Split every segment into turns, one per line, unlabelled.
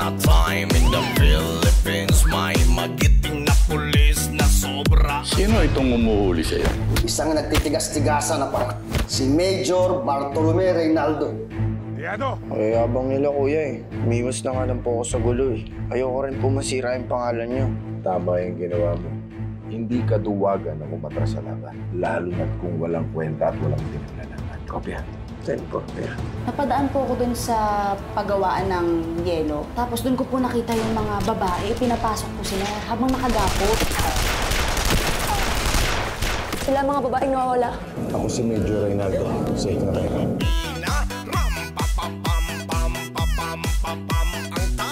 upon a time in the Philippines, may magiting na pulis na sobra.
Sino itong umuhuli sa'yo?
Isang nagtitigas-tigasan na parang si Major Bartolome Reynaldo.
Ay, abang nila kuya eh. Umiwas na nga lang po ako sa gulo eh. Ayoko rin po masira yung pangalan niyo.
Tama yung ginawa mo. Hindi ka duwagan na umatras sa laban. Lalo na't kung walang kwenta at walang pinaglalaanan. Kopya.
Send po, pera.
Napadaan po ako dun sa paggawaan ng yelo. Tapos dun ko po nakita yung mga babae. Pinapasok po sila habang nakagapot.
Sila mga babaeng nawawala.
Ako si Major Reynaldo. Safe na kayo.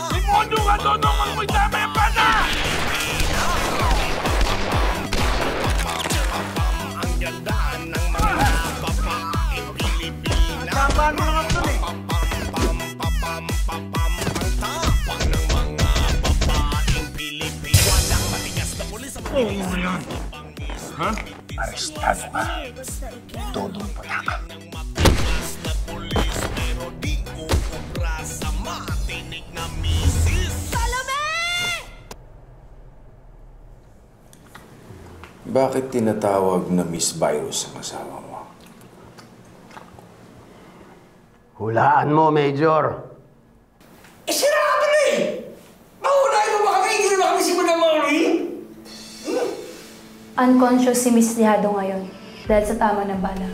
Simondo ka doon ang may dami pa na! Ang ganda ng mga babaeng Pilipina. Ang tapang ng mga babaeng Pilipina. Walang matigas na pulis sa mga yan.
Ha? Arestado ka. Todong pataka. Bakit tinatawag na Miss Virus ang asawa mo?
Hulaan mo, Major.
Sira ka na eh! Mahunahin mo ba kami? Hindi na kami simula mauli?
Unconscious si Miss Liado ngayon dahil sa tama ng bala.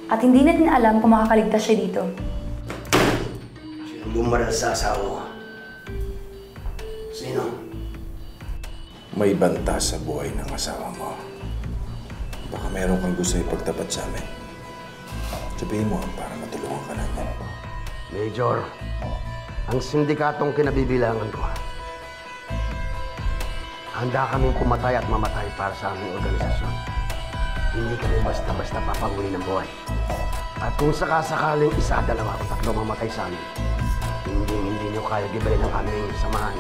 At hindi natin alam kung makakaligtas siya dito.
Sino bumaral sa asawa mo? Sino?
May banta sa buhay ng asawa mo. Baka meron kang gusto ipagtapat sa amin. Sabihin mo para matulungan ka namin.
Major, ang sindikatong kinabibilangan ko. Handa kaming pumatay at mamatay para sa aming organisasyon. Hindi kami basta-basta papahuli ng buhay. At kung sakasakaling isa, dalawa o tatlo mamatay sa amin, hindi nyo kaya gibayin ang aming samahan.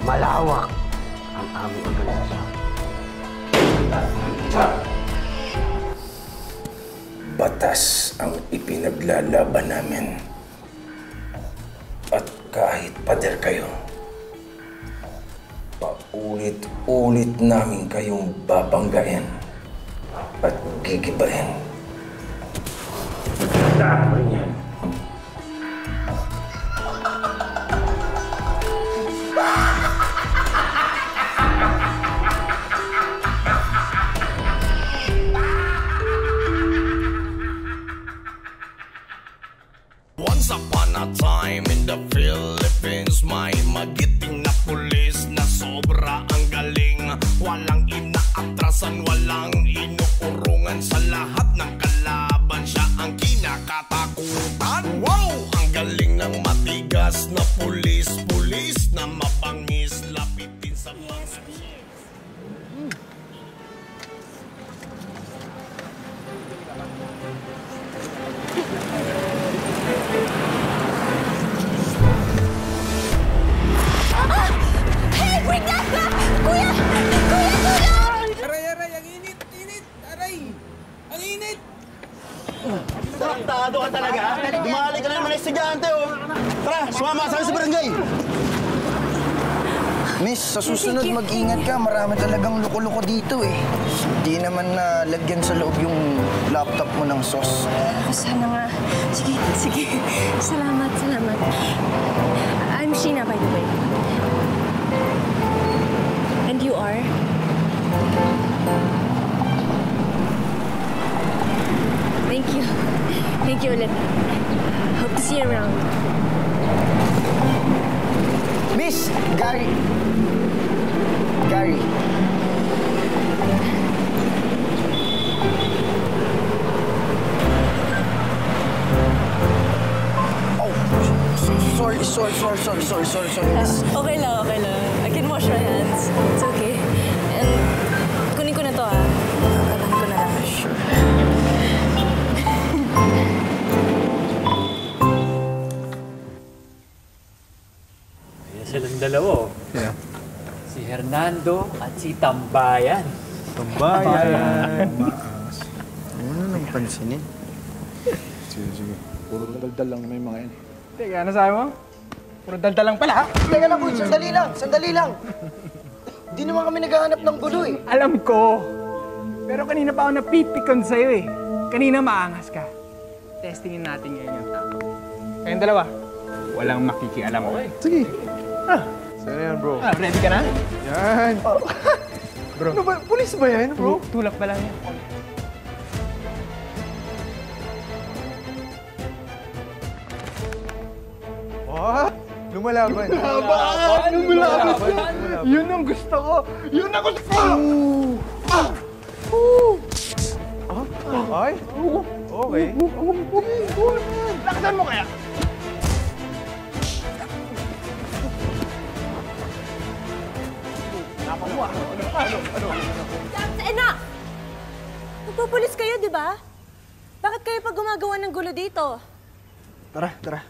Malawak ang aming organisasyon.
Batas ang ipinaglalaban namin. At kahit pader kayo, paulit-ulit namin kayong babanggain at gigibahin. Tama yan.
Once upon a time in the Philippines, may magiting na pulis na sobra ang galing. Walang inaatrasan, walang inuurungan. Sa lahat ng kalaban, siya ang kinakatakutan. Wow! Ang galing ng matigas na pulis na mabangis, lapitin sa mga...
Bring that back! Kuya! Kuya, tulong!
Aray! Ang init! Aray! Ang init!
Traktado ka talaga? Dumali ka na naman ng estudyante oh! Tara, sumama sa akin sa barangay! Miss, sa susunod mag-ingat ka. Marami talagang loko-loko dito eh. Di naman nalagyan sa loob yung laptop mo ng sauce.
Sana nga. Sige. Salamat. I'm Sheena, by the way. And you are? Thank you ulit. Hope to see you around.
Miss, Gary. Sorry, miss.
Okay lang. I can wash my hands. It's okay. And kunin ko na to, ha? Katahin ko na lang.
Sure.
Kaya silang dalawa, oh.
Yeah.
Si Hernando at si Tambayan.
Tambayan!
Ano nang pansinin?
Sige. Puro daldal lang may mga yan. Teka, ano sabi mo? Puro daldal lang pala, ha?
Teka lang, boy. Sandali lang. Sandali lang. Di naman kami naghahanap ng gulo eh.
Alam ko. Pero kanina pa ako napipikon sa'yo eh. Kanina maangas ka. Testingin natin ngayon yung tao. Kayong dalawa, walang makikialam. Okay? Sige.
Saan yan, bro?
Ready ka na?
Yan!
Bro.
Ano ba? Pulis ba yan, bro?
Tulak pa lang yan.
What? Lumalaban.
Lumalaban! Yun ang gusto ko! Yun ang gusto ko!
Ay? Okay.
Lakasan mo kaya?
Enough! Magpupulis kayo, di ba? Bakit kayo pa gumagawa ng gulo dito?
Tara, tara.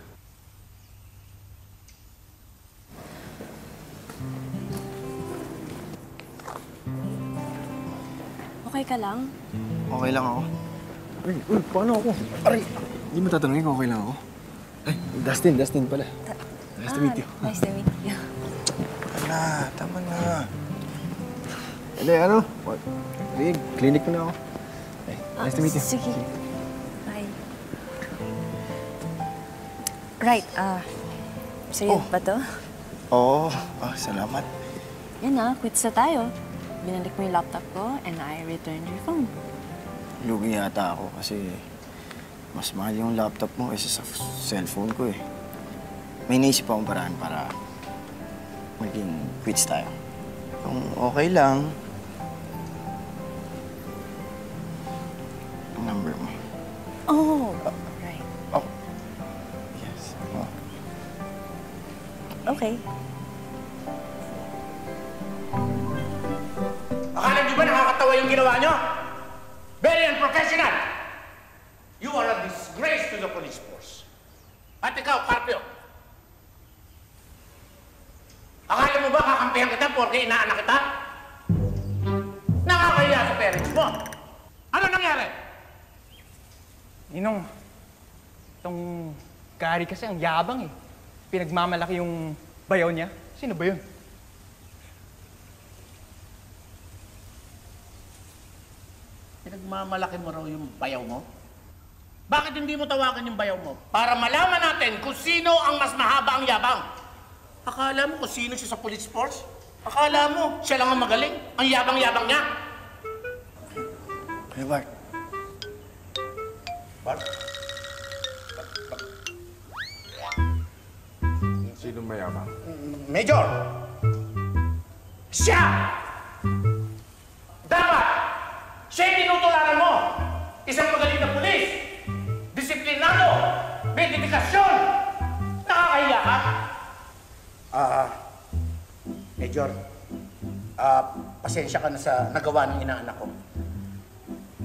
Okay ka lang?
Okay lang ako.
Uy, paano ako? Aray! Hindi mo tatanungin kung okay lang ako. Ay, Dustin pala. Nice to meet you.
Nice to meet you.
Tama na.
Hindi, ano? Sige, clinic ko na ako. Ay, nice to meet you.
Sige. Bye. Right, sa'yo ba to?
Oo. Salamat.
Yan na, quits na tayo. Binalik mo yung laptop ko and I returned your phone.
Lugi yata ako kasi mas mahal yung laptop mo kaysa sa cellphone ko eh. May naisip akong paraan para maging quits tayo. Kung okay lang, ang number mo.
Oh, right.
Oh. Yes. Oh.
Okay.
Akala niyo ba nakakatawa yung ginawa niyo? Very unprofessional! You are a disgrace to the police force. At ikaw, Carpio. Akala mo ba kakampihan kita porque inaanak kita? Nakakahiya sa parents mo. Ano nangyari?
Ninong, itong Gary kasi ang yabang eh. Pinagmamalaki yung bayaw niya. Sino ba yun?
Pinagmamalaki mo raw yung bayaw mo? Bakit hindi mo tawagan yung bayaw mo? Para malaman natin kung sino ang mas mahaba ang yabang. Akala mo kung sino siya sa police force? Akala mo siya lang ang magaling? Ang yabang-yabang niya?
Hey, Bart.
Bart?
Sino mayabang?
Major! Siya! Dapat! Siya yung tinutularan mo! Isang magaling na pulis! Disiplinado! May dedikasyon! Nakakahiya ka? Major, pasensya ka na sa nagawa ng inaanak ko.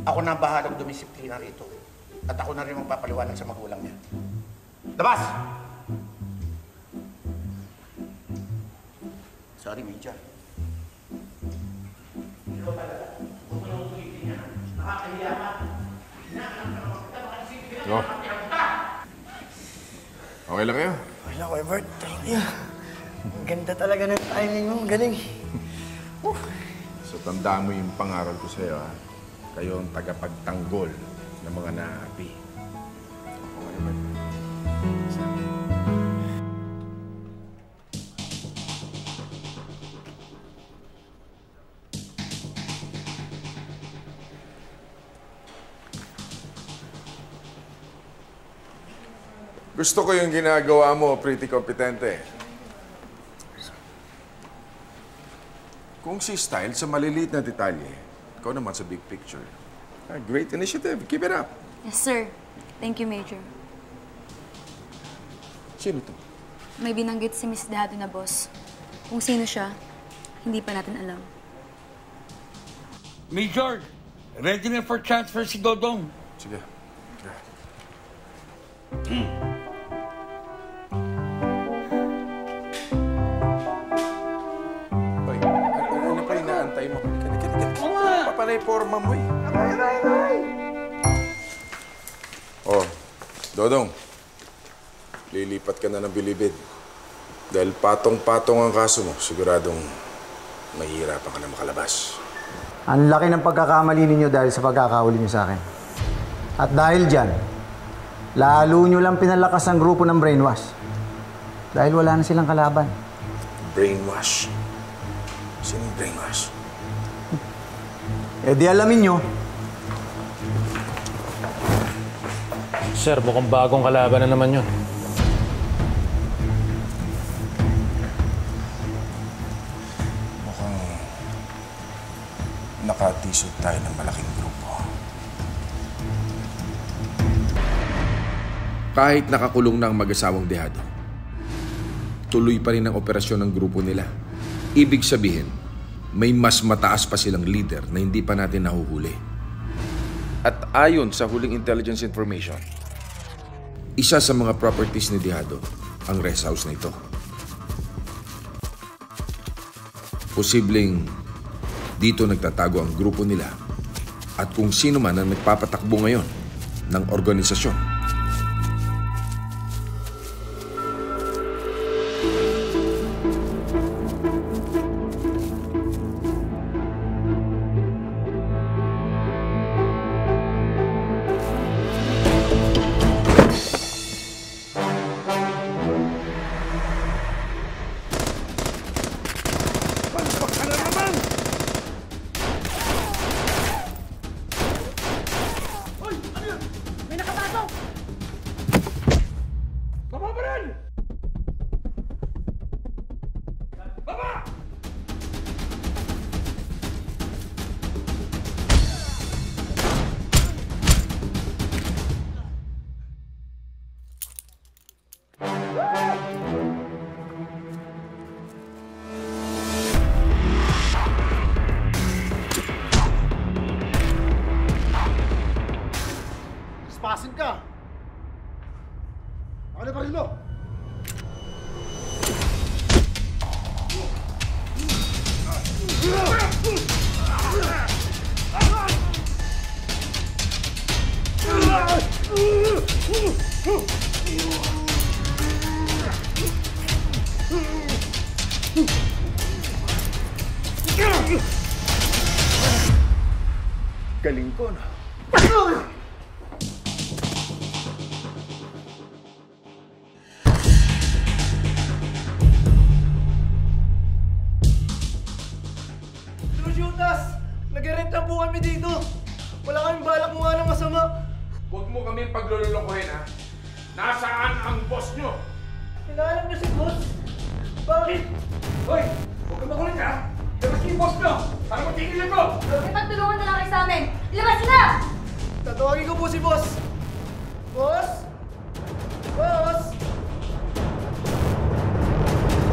Ako na ang bahalang dumisiplina rito. At ako na rin magpapaliwanag sa magulang niya. Labas! Sorry, Major. Ikaw talaga. Huwag mo nang ulitin yan. Nakakahiya ka. Inaanak ka naman kita. Baka disiplinado
Oh.
ka. Pinagpunta.
Okay lang kayo?
Okay lang, Bart. Thank you. Ang ganda talaga ng timing mo. Galing.
So, tandaan mo yung pangaral ko sa'yo, ha? Kayo ang tagapagtanggol ng mga naapi. Okay ba? Gusto ko yung ginagawa mo, pretty kompetente. Kung si Style sa maliliit na detalye, ikaw naman sa big picture. Great initiative. Keep it up.
Yes, sir. Thank you, Major.
Sino to?
May binanggit si Miss Dado na boss. Kung sino siya, hindi pa natin alam.
Major, ready na for transfer si Dodong.
Sige. Hoy, ano pa inaantay mo? Papalay forma mo eh. Oh, Dodong. Lilipat ka na ng Bilibid. Dahil patong-patong ang kaso mo, siguradong mahihirapan ka na makalabas.
Ang laki ng pagkakamali ninyo dahil sa pagkakahuli niyo sa akin. At dahil dyan, lalo nyo lang pinalakas ang grupo ng brainwash. Dahil wala na silang kalaban.
Brainwash? Sino yung brainwash?
Eh di alamin nyo.
Sir, mukhang bagong kalaban na naman yun.
Mukhang nakatisod tayo ng malaking grupo. Kahit nakakulong na ang mag-asawang dehado, tuloy pa rin ang operasyon ng grupo nila. Ibig sabihin, may mas mataas pa silang leader na hindi pa natin nahuhuli. At ayon sa huling intelligence information, isa sa mga properties ni Dehado ang rest house na ito. Posibleng dito nagtatago ang grupo nila at kung sino man ang nagpapatakbo ngayon ng organisasyon.
Pasin ka! Ako na pa rin mo!
Galing ko, no?
Nag-rent lang po kami dito. Wala kaming balak mo nga ng masama.
Huwag mo kami paglululukuhin, ha? Nasaan ang boss nyo?
Kailangan niyo si boss. Bakit?
Hoy! Huwag ka makulit, ha? Labas niyo yung boss nyo! Para matigilin ko!
Ipagtulungan na lang kayo sa amin! Ilabas na!
Tatawagin ko po si boss. Boss? Boss?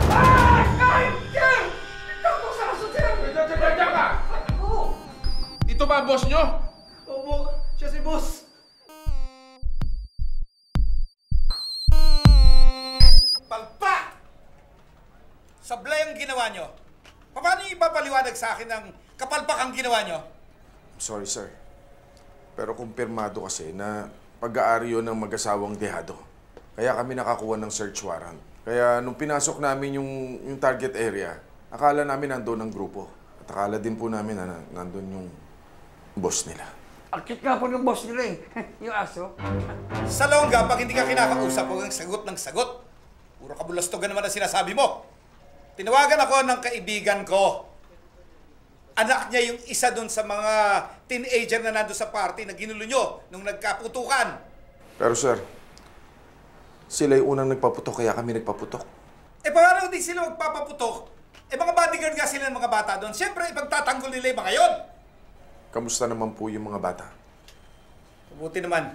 Ah! Kahit yan! Ikaw ko sa kasunod! Diyan ka!
Ito ba boss nyo?
Opo, siya si boss.
Palpak! Sablay ang ginawa nyo. Paano yung ipapaliwanag sa akin ng kapalpak ang ginawa nyo?
Sorry, sir. Pero kumpirmado kasi na pag-aari yun ng mag-asawang Dehado. Kaya kami nakakuha ng search warrant. Kaya nung pinasok namin yung target area, akala namin nandun ang grupo. At akala din po namin na nandun yung boss nila.
Akit nga po ng boss nila eh. Yung aso.
Sa longga, pag hindi ka kinakausap, huwag ang sagot ng sagot. Puro kabulastogan naman ang sinasabi mo. Tinawagan ako ng kaibigan ko. Anak niya yung isa dun sa mga teenager na nandun sa party na ginulo nyo nung nagkaputukan.
Pero sir, sila yung unang nagpaputok, kaya kami nagpaputok.
Eh paano hindi sila magpapaputok? Eh mga bodyguard nga sila ng mga bata doon. Siyempre, ipagtatanggol nila yung mga yon.
Kamusta naman po yung mga bata?
Mabuti naman.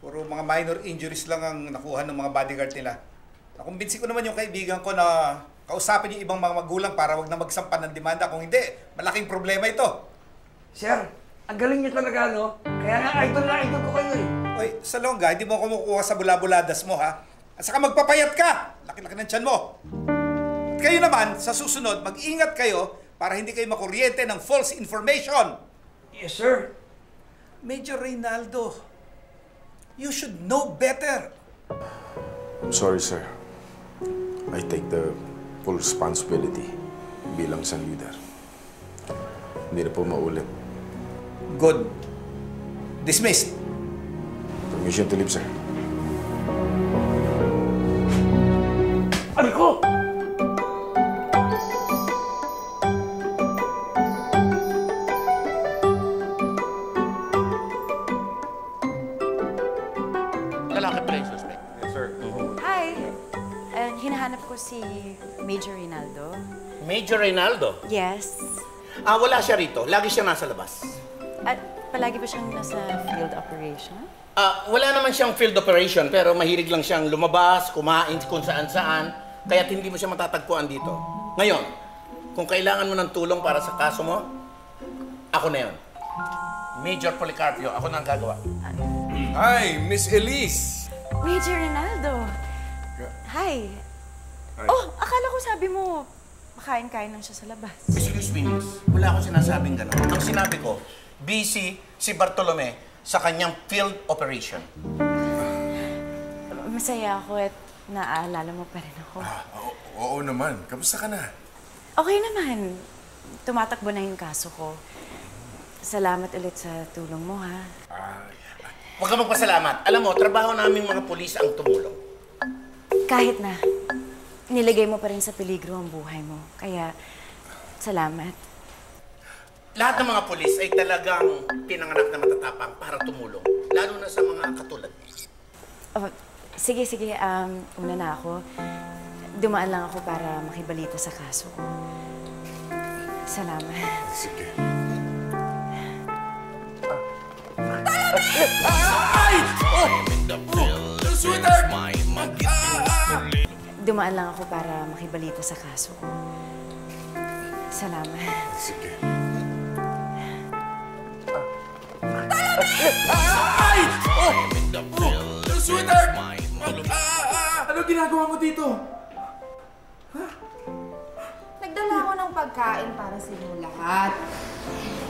Puro mga minor injuries lang ang nakuha ng mga bodyguard nila. Nakumbinsi ko naman yung kaibigan ko na kausapin yung ibang mga magulang para wag na magsampan ng demanda. Kung hindi, malaking problema ito.
Sir, ang galing niyo talaga, no? Kaya nga idol na idol ko kayo eh.
Oy, sa longga, hindi mo kumukuha sa bulabuladas mo, ha? At saka magpapayat ka! Laki-laki ng tiyan mo. At kayo naman, sa susunod, mag-ingat kayo para hindi kayo makuryente ng false information.
Yes, sir.
Major Reynaldo, you should know better.
I'm sorry, sir. I take the full responsibility bilang isang leader. Hindi na po maulit.
Good. Dismissed.
Permission to leave, sir.
Aray ko! Lalaki pala yung suspect.
Yes, sir.
Hi! Hinahanap ko si Major Rinaldo.
Major Reynaldo?
Yes.
Wala siya rito. Lagi siya nasa labas.
At palagi ba siyang nasa field operation?
Wala naman siyang field operation, pero mahilig lang siyang lumabas, kumain kung saan-saan, kaya't hindi mo siya matatagpuan dito. Ngayon, kung kailangan mo ng tulong para sa kaso mo, ako na yun. Major Policarpio, ako na ang gagawa.
Hi, Miss Elise!
Major Rinaldo! Hi! Oh, akala ko sabi mo, makain-kain lang siya sa labas.
Excuse me, miss. Wala akong sinasabing gano'n. Ang sinabi ko, busy si Bartolome sa kanyang field operation.
Masaya ako at naaalala mo pa rin ako.
Oo naman. Kamusta ka na?
Okay naman. Tumatakbo na yung kaso ko. Salamat ulit sa tulong mo, ha?
Huwag ka magpasalamat. Alam mo, trabaho naming mga pulis ang tumulong.
Kahit na, nilagay mo pa rin sa peligro ang buhay mo. Kaya, salamat.
Lahat ng mga pulis ay talagang pinanganak na matatapang para tumulong. Lalo na sa mga katulad.
Oh, sige. Una na ako. Dumaan lang ako para makibalita sa kaso ko. Salamat.
Sige.
Ay! Oh! Sweetheart!
Dumaan lang ako para makibalita sa kaso ko. Salamat.
Sige.
Ay! Oh! Sweetheart! Ano ginagawa mo dito?
Nagdala ako ng pagkain para sa inyo lahat.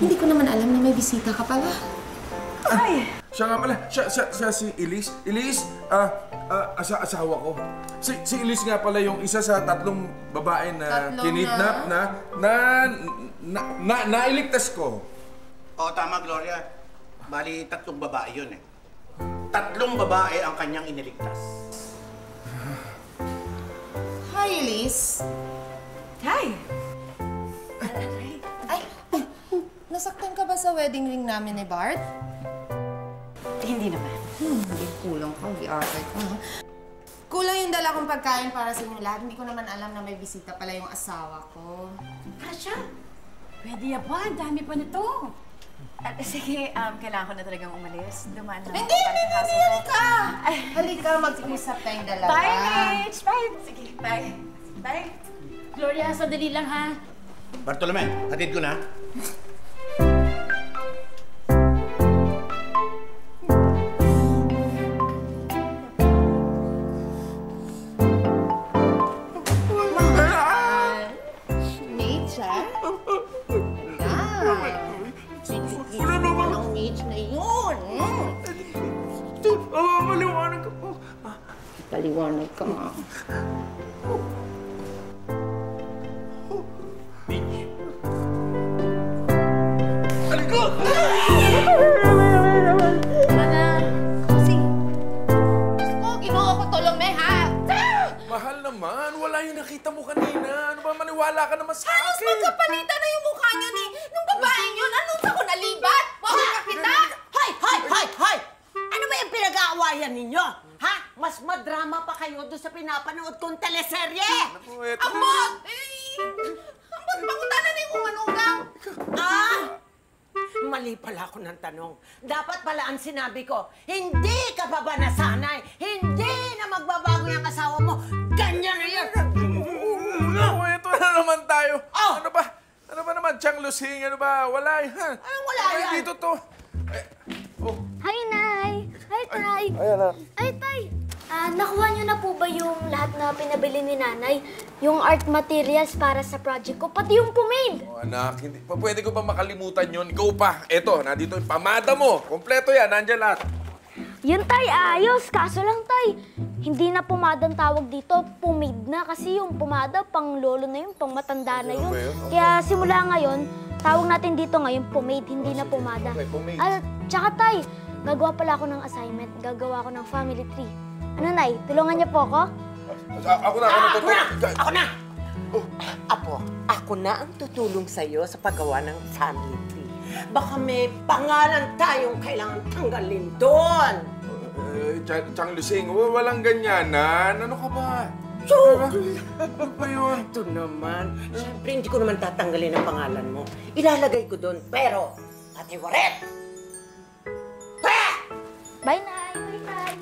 Hindi ko naman alam na may bisita ka pala.
Ay!
Siya nga pala. Siya si Elise. Elise, asawa ko. Si Elise nga pala yung isa sa 3 babae na kinidnap na nailigtas ko.
Oo, tama, Gloria. Bali, 3 babae yun eh. 3 babae ang kanyang iniligtas.
Hi, Elise.
Hi!
Ay, nasaktan ka ba sa wedding ring namin ni Bart?
Hindi naman.
Hindi kulang ka, gi-atay ka. Kulang yung dala kong pagkain para sa inyo lahat. Hindi ko naman alam na may bisita pala yung asawa ko.
Kasha, pwede yan pa. Ang dami pa nito.
Sige, kailangan ko na talagang umalis. Dumaan lang
Hindi! Halika! Halika, mag-usap tayong dalawa.
Bye, Mitch! Bye! Sige, bye. Bye.
Gloria, sandali lang ha.
Bartolome, hatid ko na.
Mitch, ha? Wala naman ang Mitch na yun.
Maliwanag ka po.
Paliwanag ka nga.
Aligo!
Kasi, Diyos ko, ginoo ko Tolome, ha?
Mahal naman. Wala yung nakita mo kanina. Ano ba maniwala ka naman sa
Halos
akin?
magkapalitan na yung mukha niyo ni nung babaeng yun. Anong sa ko nalibat? Wala ka kita?
Hoy! Ano ba yung pinag-aawayan ninyo? Ha? Mas madrama pa kayo doon sa pinapanood kong teleserye!
Amot! Amot, pakutanan na yung manugang!
Mali pala ako ng tanong. Dapat pala ang sinabi ko, hindi ka pa ba nasanay? Hindi na magbabago yung asawa mo. Ganyan na yan!
Ito na naman tayo. Ano ba? Ano ba naman? Chang Lusing, ano ba? Wala yan.
Anong wala yan?
Dito to.
Hi, Nay! Hi, Tay!
Ayan na.
Ay, Tay! Nakuha niyo na po ba yung lahat na pinabili ni Nanay? Yung art materials para sa project ko, pati yung pomade!
Anak, hindi pa pwede ko ba makalimutan yun? Ikaw pa. Eto, nandito yung pamada mo. Kompleto yan, nandyan lahat.
Yun, Tay, ayos. Kaso lang, Tay, hindi na pumada ang tawag dito. Pomade na kasi yung pumada, pang lolo na yun, pang matanda na yun. Kaya simula ngayon, tawag natin dito ngayon pomade, hindi na pumada. Tsaka, Tay, gagawa pala ako ng assignment. Gagawa ako ng family tree. Ano, Nay? Tulungan niyo po ako?
Ako na!
Ako na! Apo, ako na ang tutulong sa'yo sa paggawa ng family tree. Baka may pangalan tayong kailangan tanggalin doon.
Chang Lusing, walang ganyanan. Ano ka ba?
Joke! Ano ba yun? Ito naman. Siyempre, hindi ko naman tatanggalin ang pangalan mo. Ilalagay ko doon, pero patiwaret!
Bye, Nay! Bye, Nay!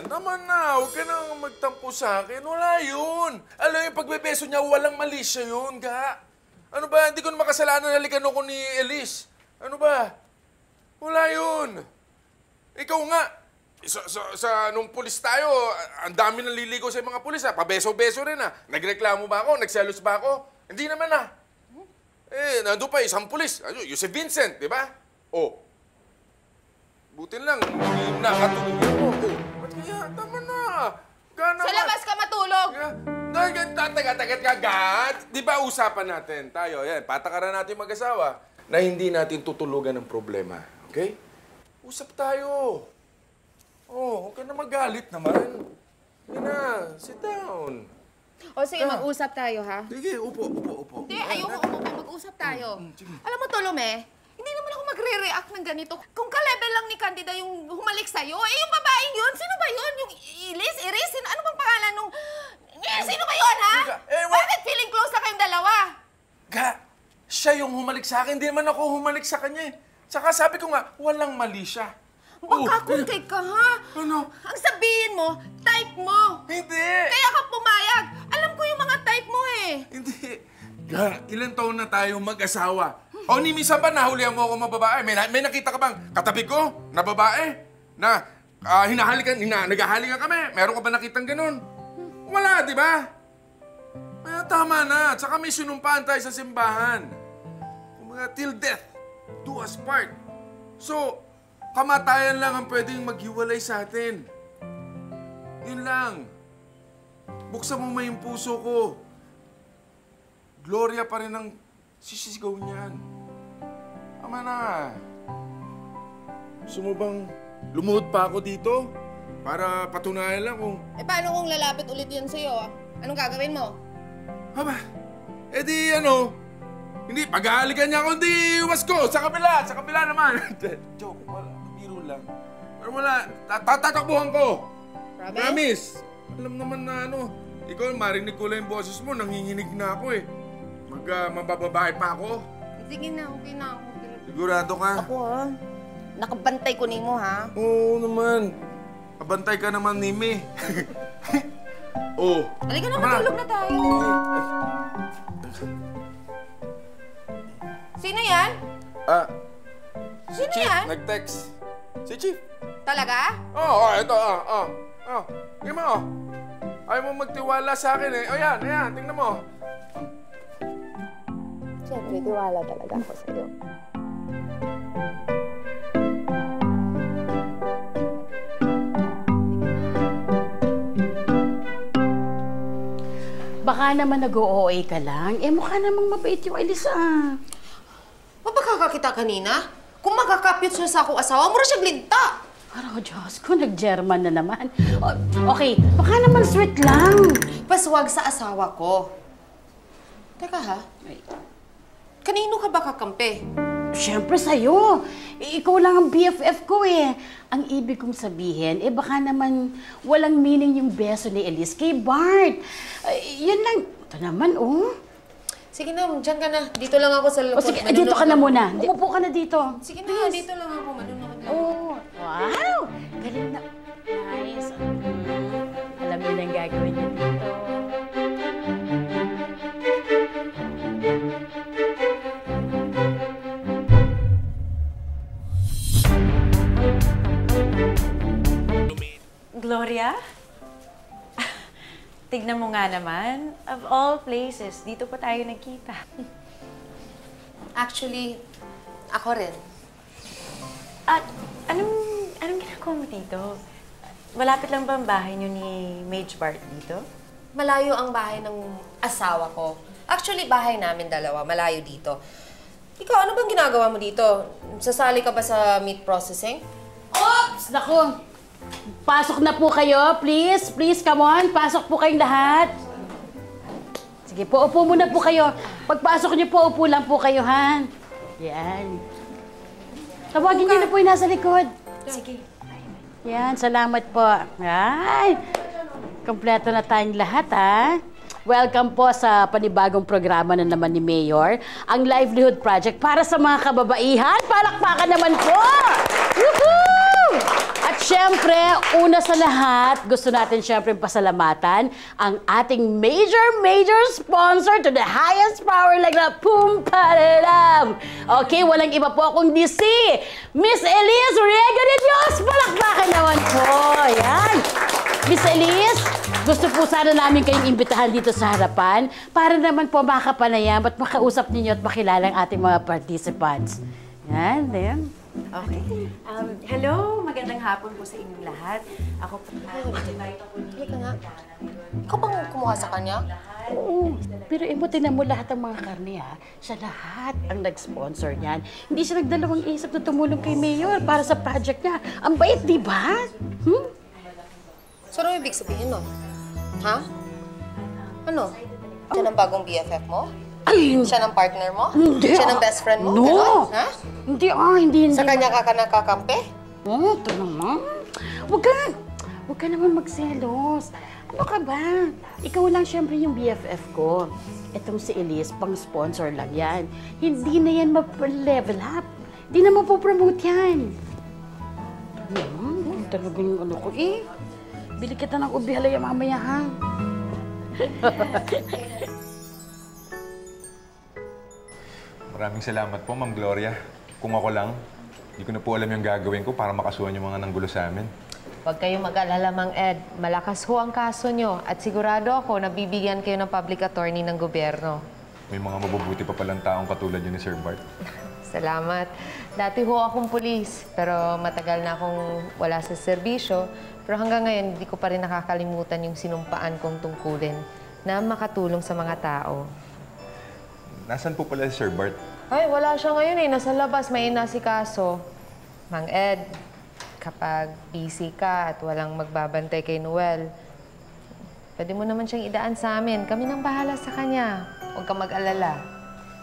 Naman na, huwag ka nang magtampo sa akin. Wala yun. Alam yung pagbebeso niya, walang mali siya yun, Ga. Ano ba, hindi ko na makasalanan na likan ako ni Elise. Ano ba? Wala yun. Ikaw nga, nung pulis tayo, ang dami nang liligaw sa mga pulis, ha? Pabeso-beso rin, ha? Nagreklamo ba ako? Nagselos ba ako? Hindi naman, ha? Nandun pa isang pulis. Yung si Vincent, di ba? Butin lang, nakatulog ako. Ba't kaya? Tama na.
Sa labas ka matulog!
Tagat ka, Gat. Di ba usapan natin tayo, yan, patakaran natin mag-asawa na hindi natin tutulugan ng problema. Okay? Usap tayo. Huwag ka na magalit naman. Yan na, sit down.
O sige, mag-usap tayo, ha?
Sige, upo.
Hindi, ayoko umupo. Mag-usap tayo. Alam mo, Tolome, hindi naman ako magre-react ng ganito. Kung ka-level lang ni Candida yung humalik sa'yo, yung babaeng yun, sino ba yun? Yung Iris? Ano bang pangalan nung... Sino ba yun, ha? Bakit feeling close na kayong dalawa?
Ga, siya yung humalik sa akin. Hindi naman ako humalik sa kanya, eh. Saka sabi ko nga, walang mali siya.
Baka kuntay ka, ha?
Ano?
Ang sabihin mo, type mo.
Hindi.
Kaya ka pumayag. Alam ko yung mga type mo, eh.
Hindi. Ga, ilang taon na tayong mag-asawa? Ni minsan ba nahulihan mo ako mga babae? May nakita ka bang katabi ko na babae? Na naghahalikan kami? Meron ka ba nakitang ganun? Wala, di ba? Tama na. Tsaka may sinumpaan tayo sa simbahan. Till death, do us part. So, kamatayan lang ang pwedeng maghiwalay sa atin. Yun lang. Buksan mo may yung puso ko. Gloria pa rin ang sisisigaw niyan. Tama na. Gusto mo bang lumuhod pa ako dito? Para patunayan lang kung...
Paano kung lalapit ulit yan sa'yo? Anong gagawin mo?
Haba, hindi, pag-aalikan niya ako, hindi iwas ko. Sa kabila naman. Joke, wala, biro lang. Pero wala, tatakbuhan ko. Promise? Alam naman na ikaw, marinig ko lang yung boses mo, nanginginig na ako eh. Mabababae pa ako.
Sige na, okay na ako.
Sigurado ka?
Ako, ha? Nakabantay ko ni mo, ha?
Oo naman. Kabantay ka naman, Nimi.
Halika na, matulog na tayo. Sino yan? Sino yan?
Nag-text. Si Chief.
Talaga?
Ito, Tingnan mo, ayaw mo magtiwala sa akin eh. Ayan, tingnan mo.
Siyempre, tiwala talaga ako sa'yo.
Baka naman nag-OA ka lang. Mukha namang mabait yung Elisa.
Mabaka ka kita kanina? Kung magkakapit siya sa akong asawa, mura siyang linta.
Parang, Diyos ko, nag-German na naman. Okay, baka naman sweet lang.
Paswag sa asawa ko. Teka ha, kanino ka ba kakampi?
Siyempre sa'yo. Ikaw lang ang BFF ko eh. Ang ibig kong sabihin, baka naman walang meaning yung beso ni Elise kay Bart. Yun lang. Ito naman,
Sige na, dyan ka na. Dito lang ako sa loob.
Sige, dito ka na muna. Umupo ka na dito.
Sige na, dito lang ako. Manunod lang.
Wow! Galing na. Nice. Alam niyo na ang gagawin niyo dito.
Gloria? tignan mo nga naman. Of all places, dito pa tayo nagkita.
Actually, ako rin.
At anong ginagawa mo dito? Malapit lang ba ang bahay niyo ni Mage Bart dito?
Malayo ang bahay ng asawa ko. Actually, bahay namin dalawa. Malayo dito. Ikaw, ano bang ginagawa mo dito? Sasali ka ba sa meat processing?
Oops! Naku! Pasok na po kayo, please. Please, come on. Pasok po kayong lahat. Sige po, upo muna po kayo. Pagpasok niyo po, upo lang po kayo, ha? Yan. Tawagin niyo na po yung nasa likod.
Sige.
Yan, salamat po. Ay! Kompleto na tayong lahat, ha? Welcome po sa panibagong programa na naman ni Mayor, ang Livelihood Project para sa mga kababaihan. Palakpakan naman po! Woohoo! At syempre, una sa lahat, gusto natin syempre pasalamatan ang ating major sponsor to the highest power like the Pum-Paralam. Okay, walang iba po kundi si Miss Elise Riega de Dios. Palakpakan naman po. Yan. Miss Elise, gusto po sana namin kayong imbitahan dito sa harapan para naman po makapanayam at makausap ninyo at makilala ang ating mga participants. Yan, yan.
Okay. Hello, magandang hapon po sa inyong lahat. Ako po.
Halika nga. Ikaw bang kumuha sa kanya?
Oo. Pero imutin mo lahat ng mga karne, ha? Siya lahat ang nag-sponsor niyan. Hindi siya nagdalawang isip na tumulong kay Mayor para sa project niya. Ang bait, di ba?
So, ano ibig sabihin, no? Ha? Ano? Siya ng bagong BFF mo?
Ay,
siya ng partner mo?
Hindi.
Siya ng best friend mo?
No.
Ganon? Ha?
Hindi.
Sa kanya ka nakakampi?
Ito naman. Huwag ka naman magselos. Ano ka ba? Ikaw lang siyempre yung BFF ko. Itong si Elise, pang-sponsor lang yan. Hindi na yan ma-level up. Hindi na mapopromote yan. Talaga yung ano ko eh. Bili kita ng ubi halaya mamaya, ha?
Maraming salamat po, Ma'am Gloria. Kung ako lang, hindi ko na po alam yung gagawin ko para makasuhan yung mga nanggulo sa amin.
Huwag kayong mag-alala, Mang Ed. Malakas ho ang kaso nyo at sigurado ako na bibigyan kayo ng public attorney ng gobyerno.
May mga mabubuti pa palang taong katulad yun ni Sir Bart.
Salamat. Dati ho akong pulis, pero matagal na akong wala sa serbisyo. Pero hanggang ngayon, hindi ko pa rin nakakalimutan yung sinumpaan kong tungkulin na makatulong sa mga tao.
Nasaan po pala si Sir Bart?
Ay, wala siya ngayon eh. Nasa labas, may inasikaso. Mang Ed, kapag busy ka at walang magbabantay kay Noel, pwede mo naman siyang idaan sa amin. Kami nang bahala sa kanya. Huwag kang mag-alala.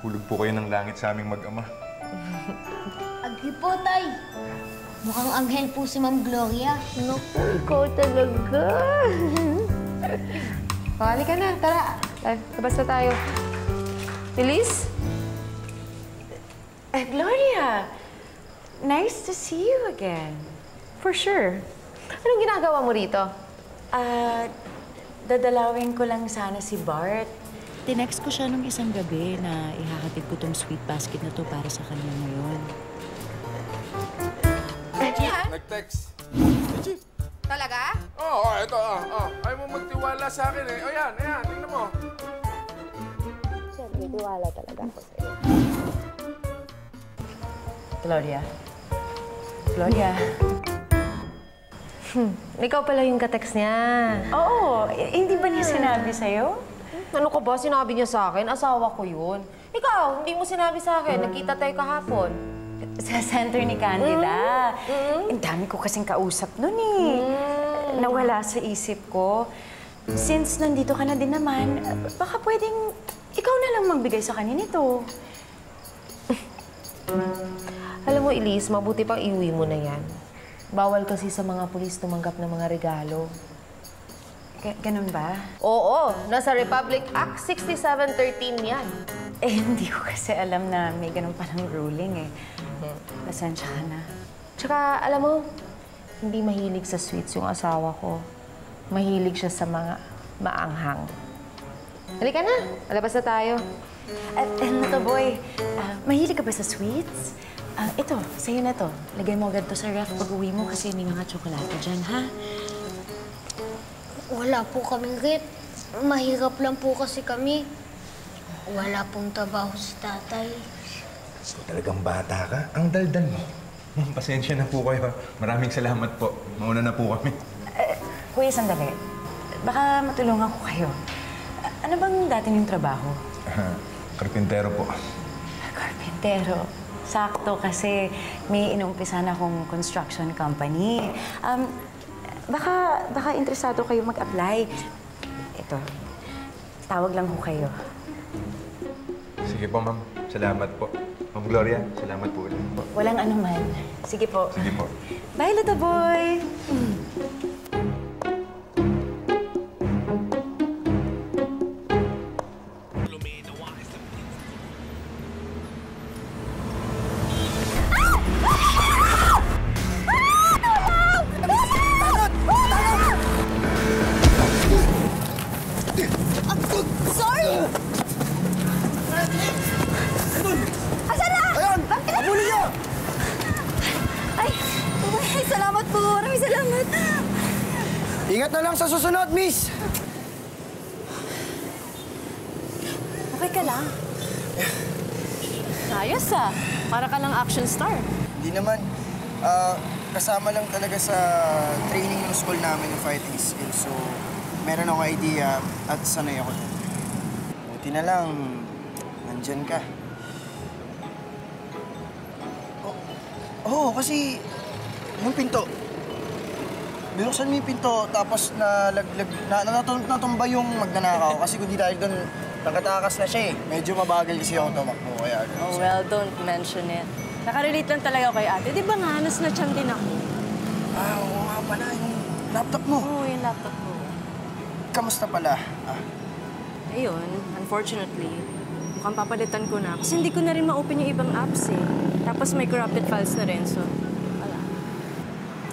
Hulog po kayo ng langit sa aming mag-ama.
Agi po, Tay. Mukhang anghel po si Ma'am Gloria.
Naku, ikaw talaga. Pakali ka na. Tara. Labas na tayo. Elise?
Gloria, nice to see you again.
For sure. Anong ginagawa mo rito?
Dadalawin ko lang sana si Bart. Tinext ko siya nung isang gabi na ihahatid ko tong sweet basket na to para sa kanya ngayon.
Nag-text.
Talaga?
Oo, ito. Ayaw mo magtiwala sa akin eh. O yan, tingnan mo.
Siyempre, tiwala talaga ako sa'yo.
Gloria? Gloria?
Ikaw pala yung ka-text niya.
Oo. Hindi ba niya sinabi sa'yo?
Ano ka ba? Sinabi niya sa akin. Asawa ko yun. Ikaw, hindi mo sinabi sa akin. Nagkita tayo kahapon.
Sa center ni Candida. Ang dami ko kasing kausap nun eh. Nawala sa isip ko. Since nandito ka na din naman, baka pwedeng ikaw na lang magbigay sa kanya nito.
Alam mo, Elise, mabuti pang iuwi mo na yan. Bawal kasi sa mga pulis tumanggap ng mga regalo.
Ganun ba?
Oo, nasa Republic Act 6713 yan.
Eh, hindi ko kasi alam na may ganun palang ruling eh. Pasensya ka na.
Tsaka, alam mo, hindi mahilig sa sweets yung asawa ko. Mahilig siya sa mga maanghang. Halika na, alabas na tayo.
At ano to, boy? Mahilig ka ba sa sweets? Ito, sa'yo na to. Lagay mo agad to sa ref pag uwi mo kasi may mga tsokolate dyan, ha?
Wala po kaming rip. Mahirap lang po kasi kami. Wala pong trabaho si tatay.
So, talagang bata ka. Ang daldal mo. Ma'am, pasensya na po kayo. Maraming salamat po. Mauna na po kami.
Kuya, sandali. Baka matulungan ko kayo. Ano bang dati niyong trabaho?
Karpintero po.
Karpintero. Sakto kasi may inumpisan akong construction company. Baka interesado kayo mag-apply. Ito, tawag lang ko kayo.
Sige po, ma'am. Salamat po. Ma'am Gloria, salamat po ulit po.
Walang anuman. Sige po.
Sige po.
Bye, little boy!
Sorry! Asan na? Ayun! Abulin niyo! Ay, salamat po. Maraming salamat.
Ingat na lang sa susunod, miss!
Okay ka lang? Ayos ah. Para ka lang action star.
Hindi naman. Kasama lang talaga sa training ng school namin ng fighting skills. So, meron akong idea at sanay ako doon. Buti na lang, nandyan ka. Oo, kasi yung pinto. Binuksan mo yung pinto, tapos natumba yung magnanakaw. Kasi kung di dahil doon, nakatakas na siya eh. Medyo mabagal kasi ako tumakbo, kaya...
Oh, well, don't mention it. Nakarelate lang talaga ako kay ate. Di ba nga, nas na tiyan din ako?
Oo nga pala, yung laptop mo.
Oo, yung laptop mo.
Kamusta pala?
Ayun, unfortunately, mukhang papalitan ko na. Kasi hindi ko na rin ma-open yung ibang apps eh. Tapos may corrupted files na rin, so wala.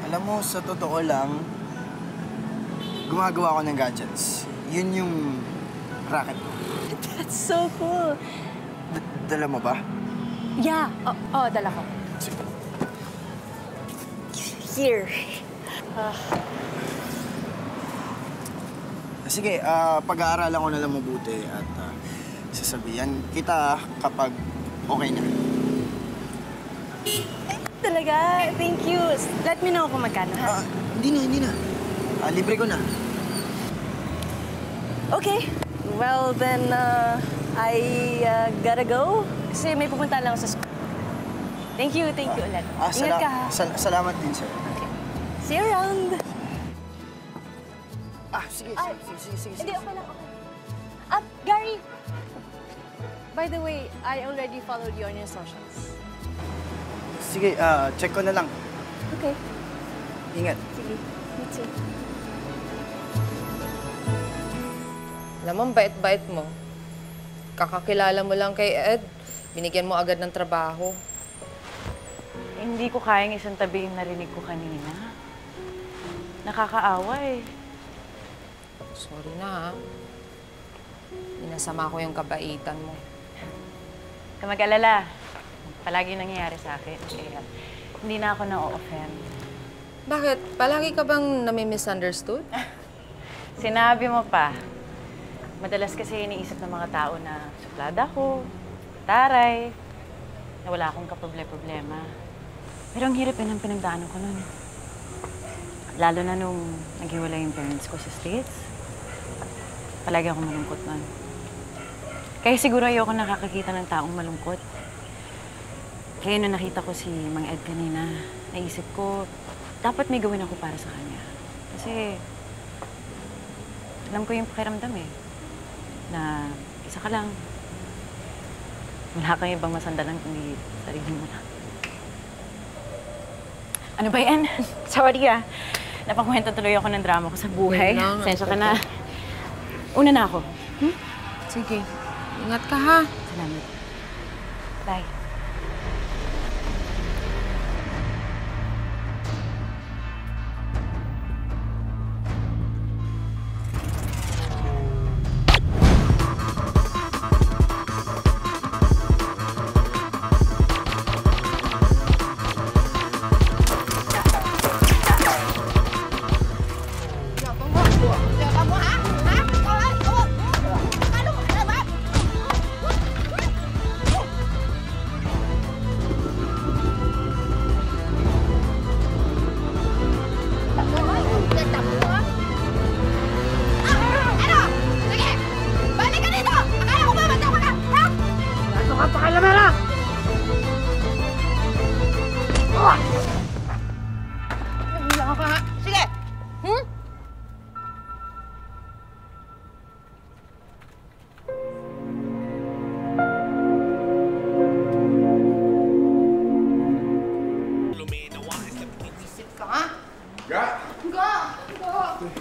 Alam mo, sa totoo lang, gumagawa ko ng gadgets. Yun yung racket ko.
That's so cool.
Dala mo ba?
Yeah. Oo, dala ko. Here.
Sige, pag-aaralan ko na lang mabuti at sasabihan kita kapag okay na.
Talaga? Thank you. Let me know kung magkano, ha?
Hindi na. Libre ko na.
Okay. Well, then, I gotta go. Kasi may pupunta lang sa school. Thank you ulit. Ingat ka, ha?
Salamat din, sir.
Okay. See you around.
Sige.
Hindi, okay lang. Gary! By the way, I already followed you on your socials.
Sige, check ko na lang.
Okay.
Ingat.
Sige. Me too.
Alam mo, bait-bait mo. Kakakilala mo lang kay Ed, binigyan mo agad ng trabaho.
Hindi ko kayang isang tabi yung narinig ko kanina. Nakakaawa eh.
Sorry na, ha? Minasama ko yung kabaitan mo.
Huwag ka mag-alala. Palagi nangyayari sa akin. Kaya hindi na ako na-offend.
Bakit? Palagi ka bang nami-misunderstood?
Sinabi mo pa. Madalas kasi iniisip ng mga tao na suplada ko, taray, na wala akong kaproble-problema. Pero ang hirap yun ang pinagdaanan ko nun. Lalo na nung naghiwalay yung parents ko sa States. Palagi akong malungkot nun. Kaya siguro ayoko nakakakita ng taong malungkot. Kaya nung nakita ko si Mang Ed kanina, naisip ko, dapat may gawin ako para sa kanya. Kasi alam ko yung pakiramdam eh. Na isa ka lang. Wala kang ibang masandalan kundi sarili mo lang. Ano ba yan? Sorry ah. Napakwento tuloy ako ng drama ko sa buhay. Sensya ka na. Una na ako.
Sige. Ingat ka, ha?
Salamat. Bye.
Yabang mo, ha? Ha?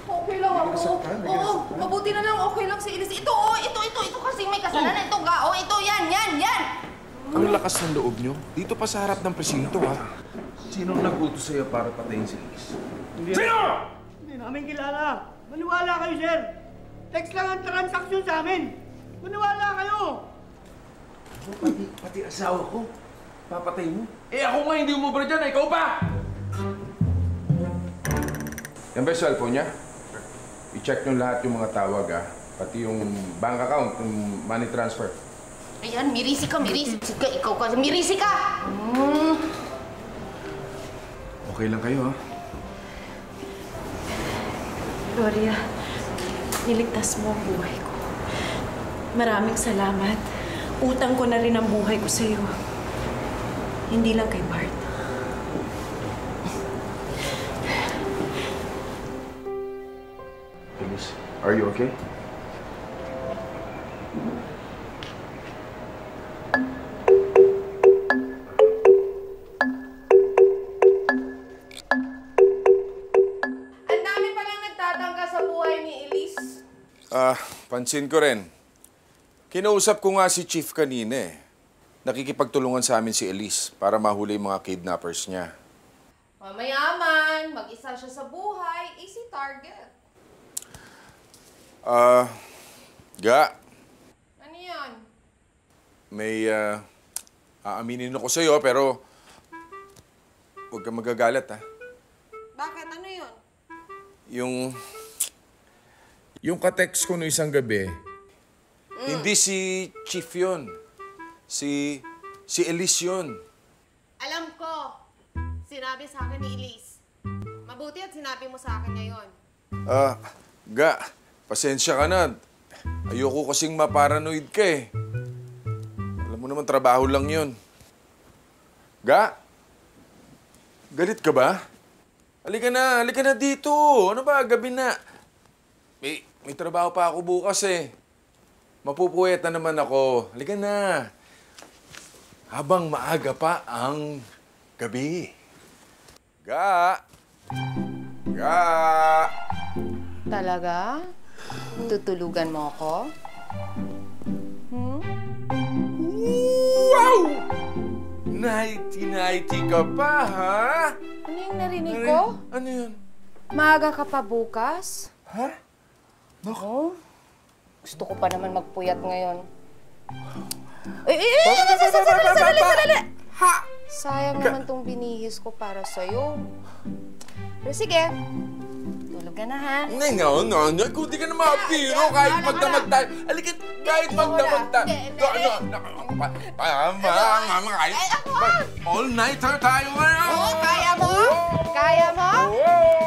Okay lang ako. Oo, mabuti na lang okay lang si Elise. Ito kasi may kasalanan. Ito, ito, yan.
Ang lakas ng loob nyo. Dito pa sa harap ng presinto, ha? Sino ang nag-utos sa'yo para patayin si Elise?
Sino? Hindi namin kilala. Maniwala kayo, sir. Text lang ang transaksyon sa amin. Maniwala kayo.
Pati asawa ko. Papatay mo. Eh ako nga hindi umubra dyan, ikaw pa! Yan ba yung cellphone niya? I-check nyo lahat yung mga tawag, ha? Pati yung bank account, yung money transfer.
Ayan, mirisi ka. Ikaw ka, mirisi ka!
Okay lang kayo, ha?
Gloria, niligtas mo ang buhay ko. Maraming salamat. Utang ko na rin ang buhay ko sa'yo. Hindi lang kay Bart.
Elise, are you okay?
Ang dami palang nagtatangka sa buhay ni Elise.
Pansin ko rin. Kinausap ko nga si Chief kanina eh. Nakikipagtulungan sa amin si Elise para mahuli yung mga kidnappers niya.
Mamayaman, mag-isa siya sa buhay, easy target.
Ga.
Ano yan?
May aaminin ako sa'yo pero huwag kang magagalit, ha?
Bakit? Ano yun?
Yung ka-text ko no isang gabi, hindi si Chief yun. Si Elise yun.
Alam ko, sinabi sa akin ni Elise. Mabuti at sinabi mo sa akin ngayon.
Ga, pasensya ka na. Ayoko kasing maparanoid ka eh. Alam mo naman, trabaho lang yun. Ga? Galit ka ba? Halika na dito. Ano ba, gabi na. May trabaho pa ako bukas eh. Mapupuwet na naman ako. Halika na. Habang maaga pa ang gabi. Ga!
Talaga? Tutulugan mo ako?
Wow! Nighty-nighty ka pa, ha?
Ano yung narinig ko?
Ano yun?
Maaga ka pa bukas?
Ha?
Nako. Gusto ko pa naman magpuyat ngayon. Sandali! Ha! Sayang naman tong binihis ko para sa'yo. Pero sige, tulog ka na, ha?
No. Kung di ka na mapiro, kahit magdamag tayo. Halika, kahit magdamag tayo. All-nighter tayo ngayon.
Oo, kaya mo? Kaya mo?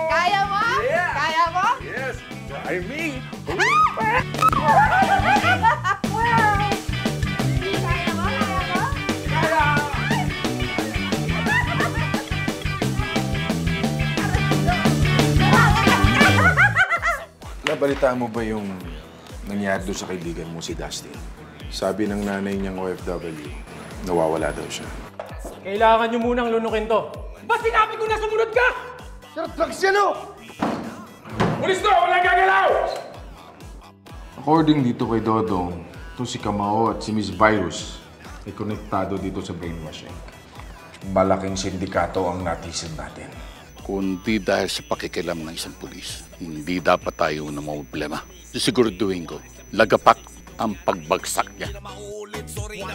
Kaya mo? Kaya mo?
Yes, try me. Nabalitaan mo ba yung nangyari doon sa kaibigan mo si Dustin? Sabi ng nanay niyang OFW, nawawala daw siya.
Kailangan niyo munang lunukin to.
Ba sinabi ko na sumunod ka?
Sir, drugs yan o!
Pulis na! Walang gagalaw!
According dito kay Dodong, to si Kamao at si Miss Virus ay konektado dito sa brainwashing. Malaking sindikato ang natisin natin.
Kundi dahil sa pakikilam ng isang pulis, hindi dapat tayo na problema. Sisiguraduhin ko, lagapak ang pagbagsak niya.
Sorry na